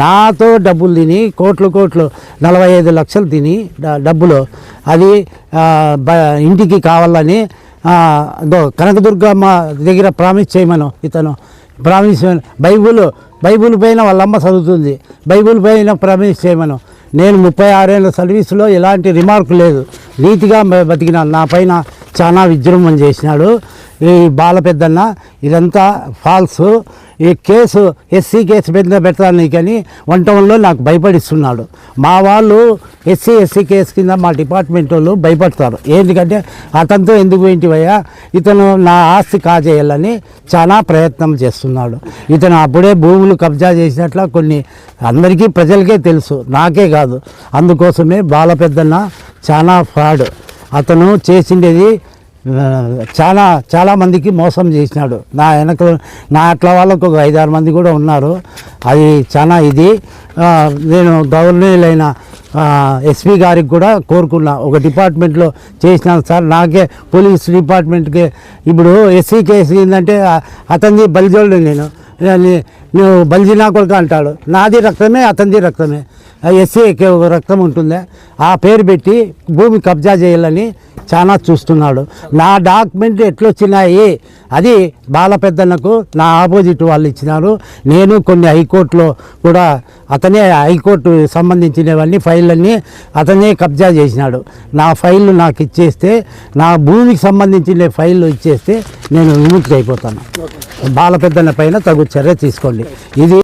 నాతో డబ్బులు తిని కోట్లు 45 లక్షలు తిని డబ్బులు అది ఇంటికి కావాలని కనకదుర్గమ్మ దగ్గర ప్రామిస్ చేయమను. ఇతను ప్రామిస్ బైబుల్ పైన వాళ్ళమ్మ చదువుతుంది, బైబుల్ పైన ప్రామిస్ చేయమను. నేను 36 ఏళ్ళ సర్వీసులో ఎలాంటి రిమార్క్ లేదు, నీతిగా బతికినాను. నా పైన చాలా విజృంభణ చేసినాడు ఈ బాల పెద్దన్న. ఇదంతా ఫాల్స్. ఈ కేసు ఎస్సీ కేసు పెడతాను కానీ 1 టౌన్లో నాకు భయపడిస్తున్నాడు. మా వాళ్ళు ఎస్సీ కేసు కింద మా డిపార్ట్మెంట్ వాళ్ళు భయపడతారు. ఎందుకంటే అతనితో ఎందుకు ఏంటివయ్యా, ఇతను నా ఆస్తి కాజేయాలని చాలా ప్రయత్నం చేస్తున్నాడు. ఇతను అప్పుడే భూములు కబ్జా చేసినట్ల కొన్ని అందరికీ ప్రజలకే తెలుసు, నాకే కాదు. అందుకోసమే బాల పెద్దన్న చాలా ఫ్రాడ్. అతను చేసిండేది చాలా మందికి మోసం చేసినాడు. నా వెనక నా అట్లా వాళ్ళకు ఒక 5-6 మంది కూడా ఉన్నారు. అది చాలా ఇది. నేను గవర్నర్లైన ఎస్పీ గారికి కూడా కోరుకున్నా, ఒక డిపార్ట్మెంట్లో చేసినాను సార్, నాకే పోలీస్ డిపార్ట్మెంట్కి ఇప్పుడు ఎస్సీ కేసు ఏంటంటే అతనిది బలిజోళ్ళు, నువ్వు బలిజినా కొడుకు అంటాడు. నాది రక్తమే అతనిది రక్తమే, ఎస్సీ రక్తం ఉంటుందే, ఆ పేరు పెట్టి భూమి కబ్జా చేయాలని చాలా చూస్తున్నాడు. నా డాక్యుమెంట్ ఎట్లొచ్చినాయి అది బాల పెద్దన్నకు నా ఆపోజిట్ వాళ్ళు ఇచ్చినారు. నేను కొన్ని హైకోర్టులో కూడా అతనే హైకోర్టు సంబంధించినవన్నీ ఫైళ్ళన్నీ అతనే కబ్జా చేసినాడు. నా ఫైళ్ళు నాకు ఇచ్చేస్తే, నా భూమికి సంబంధించిన ఫైళ్ళు ఇచ్చేస్తే నేను విముక్తి అయిపోతాను. బాల పెద్దన్న పైన తగు చర్య తీసుకోండి. ఇది